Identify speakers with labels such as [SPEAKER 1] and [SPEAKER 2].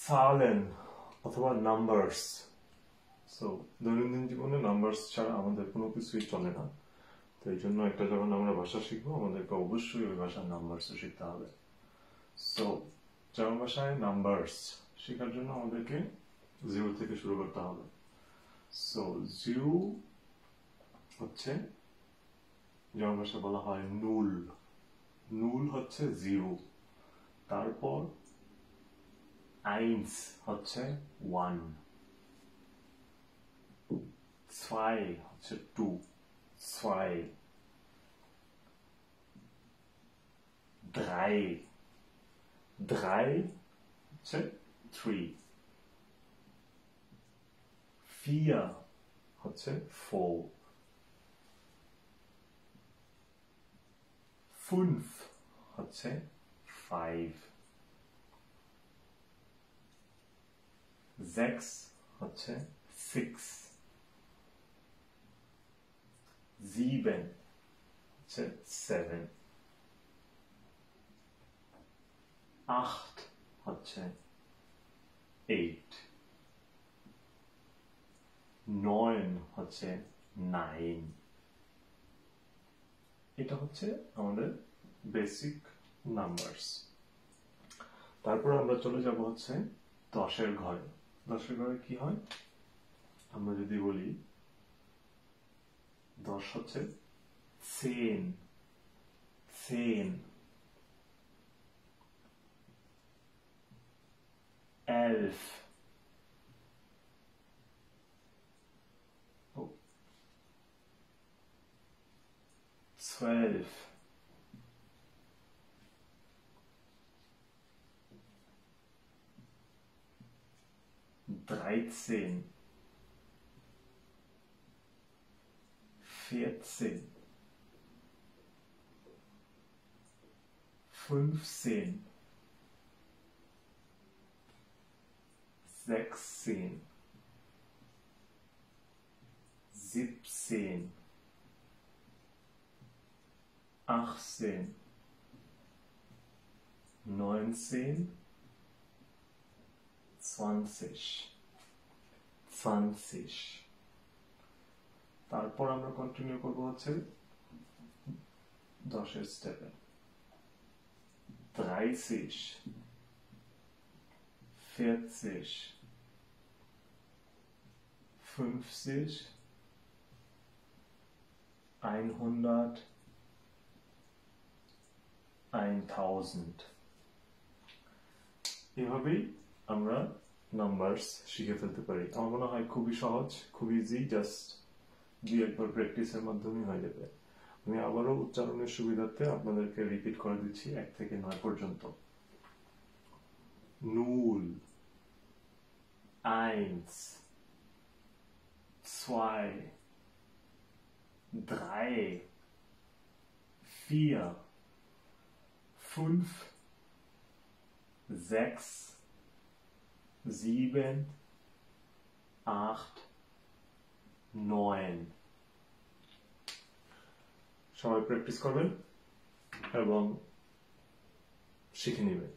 [SPEAKER 1] Zahlen অথবা numbers. So দৈনন্দিন জীবনে নাম্বারস ছাড়া আমাদের কোনো কিছুই চলে না। তো এই জন্য একটা যখন আমরা ভাষা শিখবো আমাদেরকে অবশ্যই ওই ভাষার নাম্বারসও শিখতে হবে। সো জার্মান ভাষায় নাম্বারস শেখার জন্য আমাদেরকে জিরো থেকে শুরু করতে হবে। সো জিরো হচ্ছে জার্মান ভাষায় বলা হয় নুল। নুল হচ্ছে জিরো। তারপর আইন্স হচ্ছে ওয়ান, zwei হচ্ছে টু, zwei, drei, drei হচ্ছে থ্রি, vier হচ্ছে ফোর, fünf হচ্ছে ফাইভ, sechs হচ্ছে সিক্স, sieben হচ্ছে সেভেন, acht হচ্ছে এইট, neun হচ্ছে নাইন। এটা হচ্ছে আমাদের বেসিক নাম্বারস। তারপর আমরা চলে যাব হচ্ছে দশের ঘরে। দশের ঘরে কি হয় আমরা যদি বলি, দশ হচ্ছে zehn, zehn, elf, 12, 13, 14, 15, 16, 17, 18, 19, 20, 20। তারপর আমরা কন্টিনিউ করবো হচ্ছে দশের স্টেপে, 30, 40, 50, 100, 1000। এভাবেই আমরা নাম্বারস শিখে ফেলতে পারি। আমার মনে হয় খুবই সহজ, খুব ইজি, জাস্ট দুই একবার প্র্যাকটিসের মাধ্যমে হয়ে যাবে। আমি আবারও উচ্চারণের সুবিধার্থে আপনাদেরকে রিপিট করে দিচ্ছি 1 থেকে 9 পর্যন্ত। নুল, eins, zwei, drei, vier, fünf, sechs, sieben, acht, neun। সবাই প্র্যাকটিস করবেন এবং শিখে নেবেন।